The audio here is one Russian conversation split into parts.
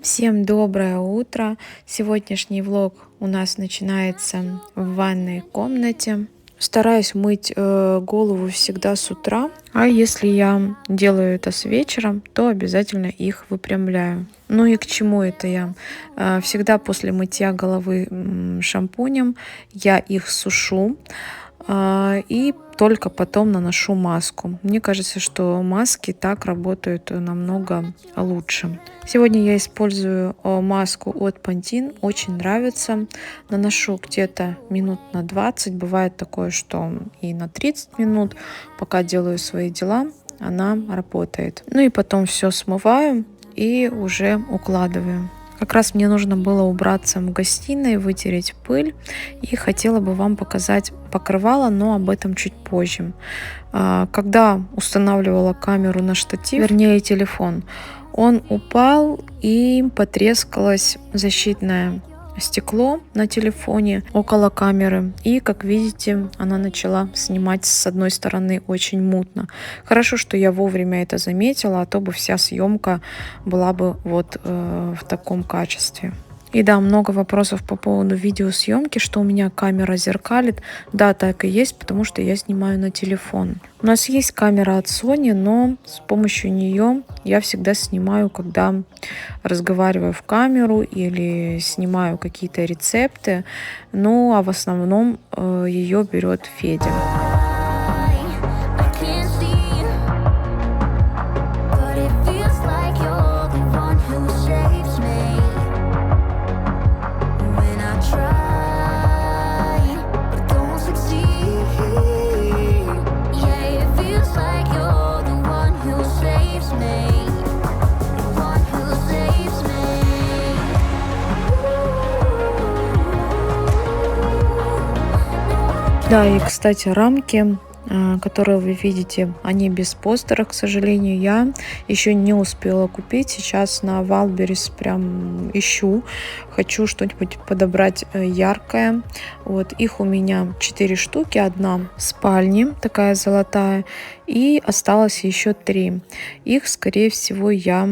Всем доброе утро! Сегодняшний влог у нас начинается в ванной комнате. Стараюсь мыть голову всегда с утра, а если я делаю это с вечера, то обязательно их выпрямляю. Ну и к чему это я? Всегда после мытья головы шампунем я их сушу. И только потом наношу маску. Мне кажется, что маски так работают намного лучше. Сегодня я использую маску от Pantene, очень нравится. Наношу где-то минут на 20, бывает такое, что и на 30 минут, пока делаю свои дела, она работает. Ну и потом все смываю и уже укладываю. Как раз мне нужно было убраться в гостиной, вытереть пыль, и хотела бы вам показать покрывало, но об этом чуть позже. Когда устанавливала камеру на штатив, вернее телефон, он упал и потрескалось защитное стекло на телефоне около камеры, и как видите, она начала снимать с одной стороны очень мутно. Хорошо, что я вовремя это заметила, а то бы вся съемка была бы вот в таком качестве. И да, много вопросов по поводу видеосъемки, что у меня камера зеркалит. Да, так и есть, потому что я снимаю на телефон. У нас есть камера от Sony, но с помощью нее я всегда снимаю, когда разговариваю в камеру или снимаю какие-то рецепты. Ну, а в основном ее берет Федя. Да, и, кстати, рамки, которые вы видите, они без постера, к сожалению, я еще не успела купить. Сейчас на Wildberries прям ищу. Хочу что-нибудь подобрать яркое. Вот их у меня 4 штуки. Одна в спальне, такая золотая. И осталось еще 3. Их, скорее всего, я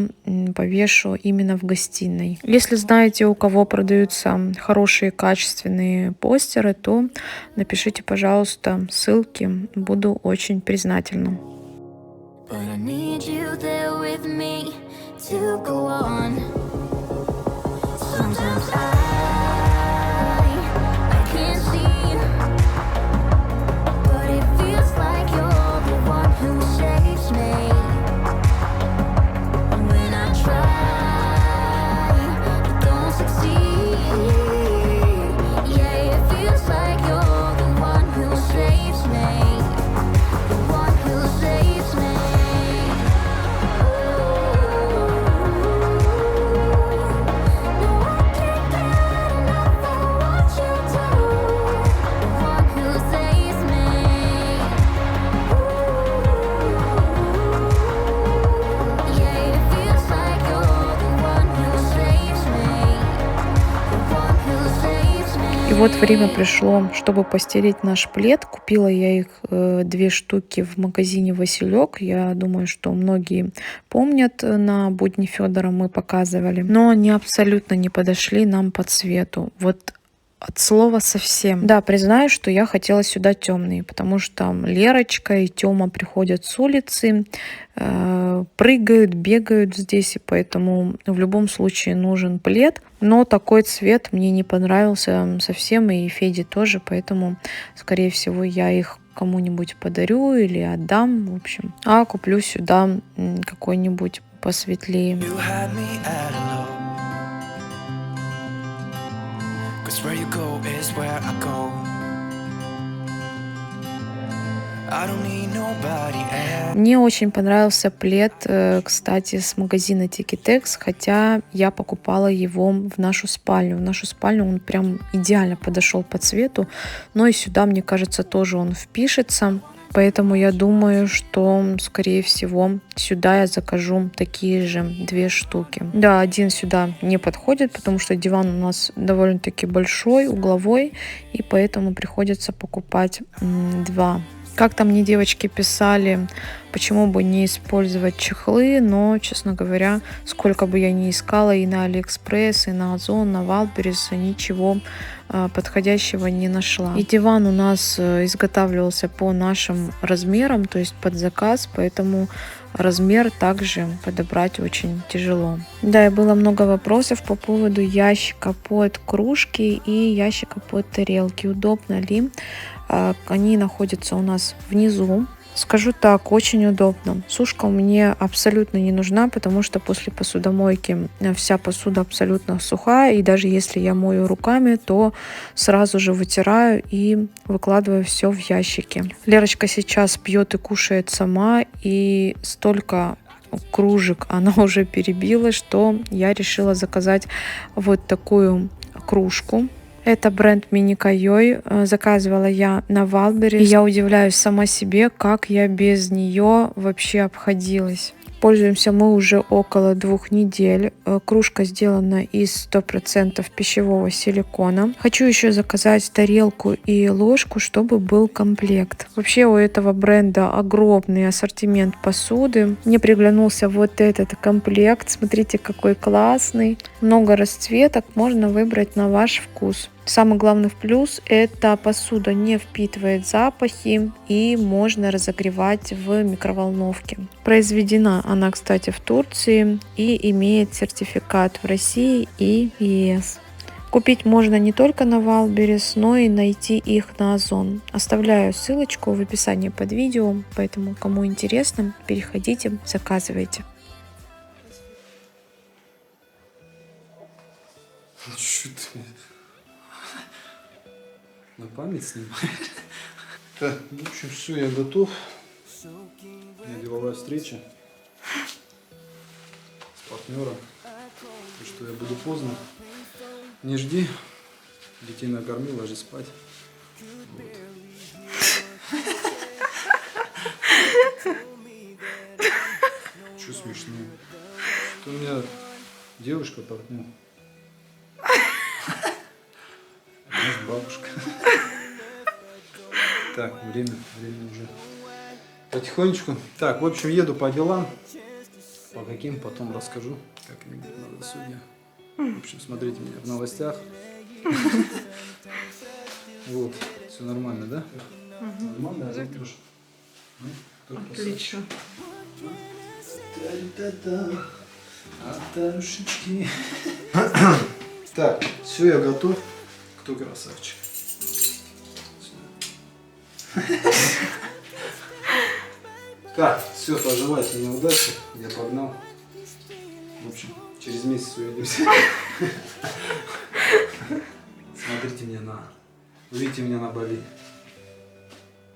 повешу именно в гостиной. Если знаете, у кого продаются хорошие качественные постеры, то напишите, пожалуйста, ссылки. Буду очень признательна. И вот время пришло, чтобы постелить наш плед. Купила я их 2 штуки в магазине Василек. Я думаю, что многие помнят, на будни Федора мы показывали. Но они абсолютно не подошли нам по цвету. Вот от слова совсем. Да, признаю, что я хотела сюда темные, потому что там Лерочка и Тёма приходят с улицы, прыгают, бегают здесь, и поэтому в любом случае нужен плед. Но такой цвет мне не понравился совсем, и Феде тоже, поэтому, скорее всего, я их кому-нибудь подарю или отдам, в общем. А куплю сюда какой-нибудь посветлее. Where you go is where I go. Мне очень понравился плед, кстати, с магазина Tikitex, хотя я покупала его в нашу спальню. В нашу спальню он прям идеально подошел по цвету, но и сюда, мне кажется, тоже он впишется. Поэтому я думаю, что, скорее всего, сюда я закажу такие же 2 штуки. Да, один сюда не подходит, потому что диван у нас довольно-таки большой, угловой, и поэтому приходится покупать 2. Как-то мне девочки писали, почему бы не использовать чехлы, но, честно говоря, сколько бы я ни искала и на Алиэкспресс, и на Озон, на Валберес, ничего подходящего не нашла. И диван у нас изготавливался по нашим размерам, то есть под заказ, поэтому размер также подобрать очень тяжело. Да, и было много вопросов по поводу ящика под кружки и ящика под тарелки. Удобно ли? Они находятся у нас внизу. Скажу так, очень удобно. Сушка мне абсолютно не нужна, потому что после посудомойки вся посуда абсолютно сухая. И даже если я мою руками, то сразу же вытираю и выкладываю все в ящики. Лерочка сейчас пьет и кушает сама. И столько кружек она уже перебила, что я решила заказать вот такую кружку. Это бренд Mini Kayoi. Заказывала я на Валберес. И я удивляюсь сама себе, как я без нее вообще обходилась. Пользуемся мы уже около 2 недель. Кружка сделана из 100% пищевого силикона. Хочу еще заказать тарелку и ложку, чтобы был комплект. Вообще у этого бренда огромный ассортимент посуды. Мне приглянулся вот этот комплект. Смотрите, какой классный. Много расцветок, можно выбрать на ваш вкус. Самый главный плюс — это посуда не впитывает запахи и можно разогревать в микроволновке. Произведена она, кстати, в Турции и имеет сертификат в России и ЕС. Купить можно не только на Валберес, но и найти их на Озон. Оставляю ссылочку в описании под видео, поэтому кому интересно, переходите, заказывайте. Что ты на память снимаешь? Так, в общем, все, я готов. У меня деловая встреча с партнером. Так что я буду поздно. Не жди. Детей накормил, ложись спать. Вот. Что смешно? Что у меня девушка партнер. Может, бабушка. Так, время уже потихонечку. Так, в общем, еду по делам. По каким, потом расскажу. Как-нибудь на досуге. В общем, смотрите меня в новостях. Вот, все нормально, да? Нормально, завтрашь? Отлично. Так, все, я готов. Кто красавчик? Так, все, пожелайте мне удачи. Я погнал. В общем, через месяц увидимся. Смотрите меня на... Увидите меня на Бали.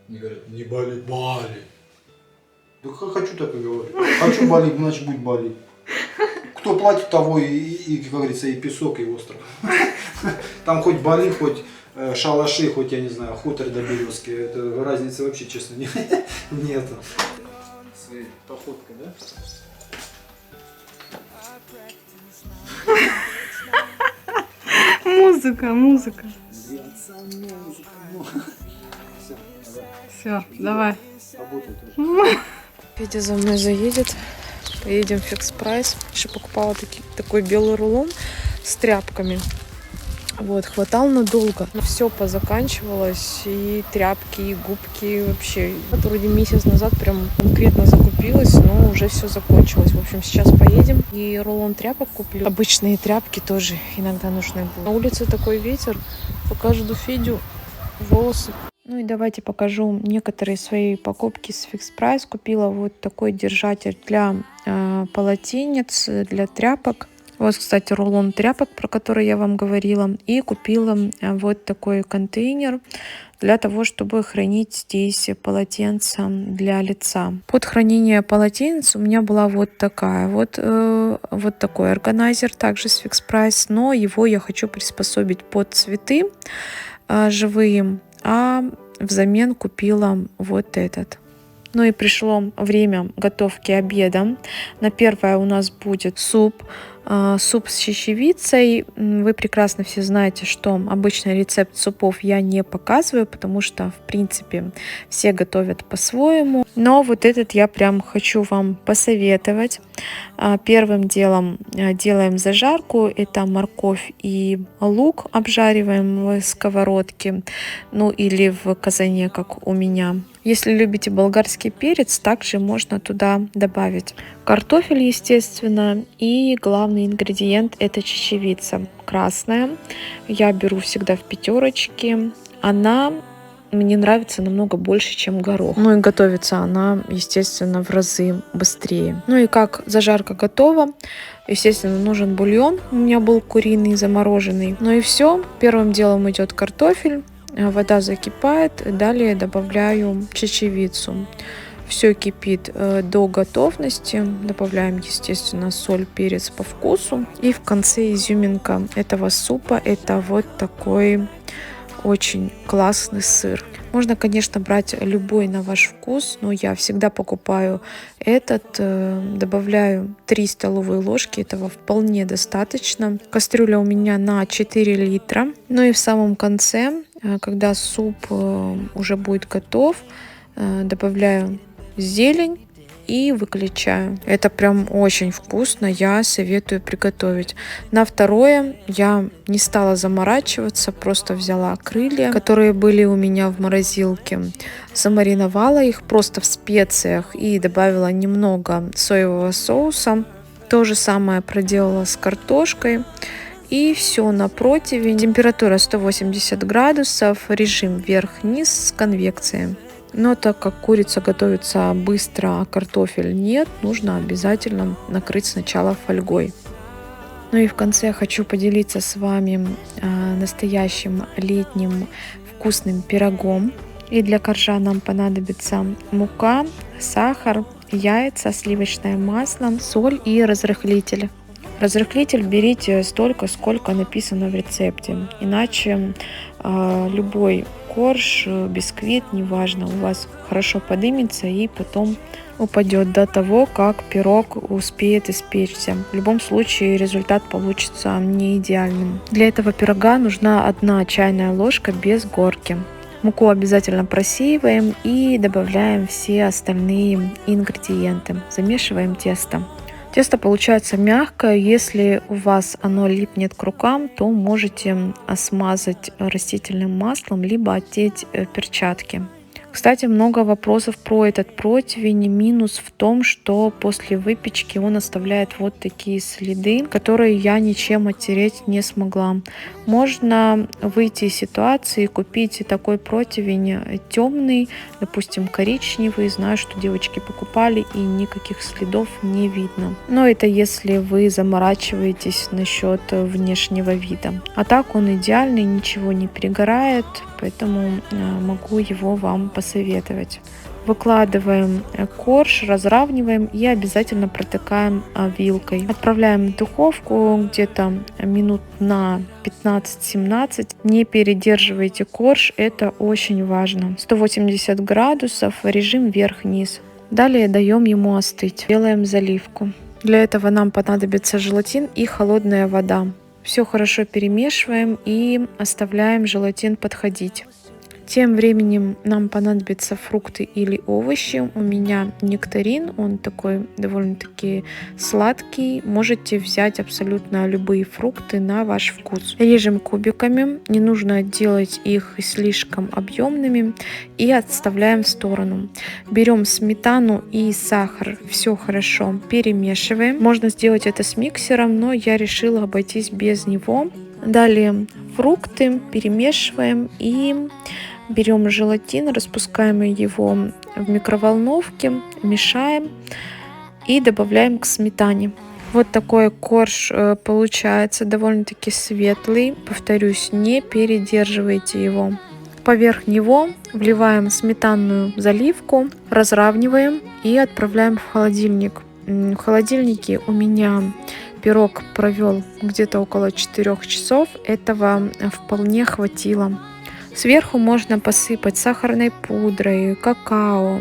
Мне говорят, не Бали, Бали. Да хочу так и говорю. Хочу Бали, значит будь Бали. Кто платит, того и, как говорится, и песок, и остров. Там хоть Бали, хоть шалаши, хоть, я не знаю, хутор до березки. Это разницы вообще, честно, нету. Своей походкой, да? Музыка. Все, давай. Федя за мной заедет. Поедем в Фикс Прайс. Еще покупала такой белый рулон с тряпками. Вот, хватал надолго. Все позаканчивалось. И тряпки, и губки, и вообще. Вроде месяц назад прям конкретно закупилась, но уже все закончилось. В общем, сейчас поедем. И рулон тряпок куплю. Обычные тряпки тоже иногда нужны будут. На улице такой ветер. Пока жду Федю, волосы. Ну и давайте покажу некоторые свои покупки с Fix Price. Купила вот такой держатель для полотенец, для тряпок. Вот, кстати, рулон тряпок, про который я вам говорила. И купила вот такой контейнер для того, чтобы хранить здесь полотенца для лица. Под хранение полотенец у меня была вот такая. Вот такой органайзер, также с Fix Price. Но его я хочу приспособить под цветы живые. А взамен купила вот этот. Ну и пришло время готовки обеда. На первое у нас будет суп суп с чечевицей. Вы прекрасно все знаете, что обычно рецепт супов я не показываю, потому что, в принципе, все готовят по-своему. Но вот этот я прям хочу вам посоветовать. Первым делом делаем зажарку. Это морковь и лук обжариваем в сковородке, ну или в казане, как у меня. Если любите болгарский перец, также можно туда добавить картофель, естественно. И главный ингредиент — это чечевица красная. Я беру всегда в пятерочке. Она мне нравится намного больше, чем горох. Ну и готовится она, естественно, в разы быстрее. Ну и как зажарка готова, естественно, нужен бульон. У меня был куриный, замороженный. Ну и все. Первым делом идет картофель. Вода закипает, далее добавляю чечевицу. Все кипит до готовности. Добавляем, естественно, соль, перец по вкусу. И в конце изюминка этого супа — это вот такой очень классный сыр. Можно, конечно, брать любой на ваш вкус, но я всегда покупаю этот. Добавляю 3 столовые ложки, этого вполне достаточно. Кастрюля у меня на 4 литра. Ну и в самом конце, когда суп уже будет готов, добавляю зелень и выключаю. Это прям очень вкусно, я советую приготовить. На второе я не стала заморачиваться, просто взяла крылья, которые были у меня в морозилке, замариновала их просто в специях и добавила немного соевого соуса. То же самое проделала с картошкой. И все на противень. Температура 180 градусов, режим вверх-вниз с конвекцией. Но так как курица готовится быстро, а картофель нет, нужно обязательно накрыть сначала фольгой. Ну и в конце хочу поделиться с вами настоящим летним вкусным пирогом. И для коржа нам понадобится мука, сахар, яйца, сливочное масло, соль и разрыхлитель. Разрыхлитель берите столько, сколько написано в рецепте, иначе любой корж, бисквит, неважно, у вас хорошо подымется и потом упадет до того, как пирог успеет испечься. В любом случае результат получится не идеальным. Для этого пирога нужна 1 чайная ложка без горки. Муку обязательно просеиваем и добавляем все остальные ингредиенты. Замешиваем тесто. Тесто получается мягкое. Если у вас оно липнет к рукам, то можете смазать растительным маслом, либо одеть перчатки. Кстати, много вопросов про этот противень. Минус в том, что после выпечки он оставляет вот такие следы, которые я ничем оттереть не смогла. Можно выйти из ситуации и купить такой противень темный, допустим, коричневый. Знаю, что девочки покупали и никаких следов не видно. Но это если вы заморачиваетесь насчет внешнего вида. А так он идеальный, ничего не перегорает, поэтому могу его вам посоветовать. Выкладываем корж, разравниваем и обязательно протыкаем вилкой. Отправляем в духовку где-то минут на 15-17. Не передерживайте корж, это очень важно. 180 градусов, режим вверх-вниз. Далее даем ему остыть. Делаем заливку. Для этого нам понадобится желатин и холодная вода. Все хорошо перемешиваем и оставляем желатин подходить. Тем временем нам понадобятся фрукты или овощи. У меня нектарин, он такой довольно-таки сладкий. Можете взять абсолютно любые фрукты на ваш вкус. Режем кубиками, не нужно делать их слишком объемными, и отставляем в сторону. Берем сметану и сахар, все хорошо перемешиваем. Можно сделать это с миксером, но я решила обойтись без него. Далее фрукты перемешиваем и берем желатин, распускаем его в микроволновке, мешаем и добавляем к сметане. Вот такой корж получается, довольно-таки светлый. Повторюсь, не передерживайте его. Поверх него вливаем сметанную заливку, разравниваем и отправляем в холодильник. В холодильнике у меня пирог провел где-то около 4 часов. Этого вполне хватило. Сверху можно посыпать сахарной пудрой, какао,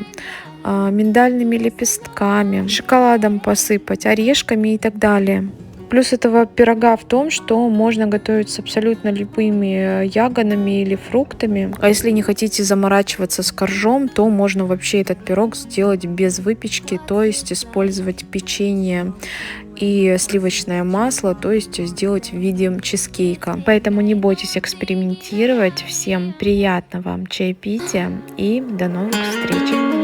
миндальными лепестками, шоколадом посыпать, орешками и так далее. Плюс этого пирога в том, что можно готовить с абсолютно любыми ягодами или фруктами. А если не хотите заморачиваться с коржом, то можно вообще этот пирог сделать без выпечки, то есть использовать печенье и сливочное масло, то есть сделать в виде чизкейка. Поэтому не бойтесь экспериментировать. Всем приятного чаепития и до новых встреч!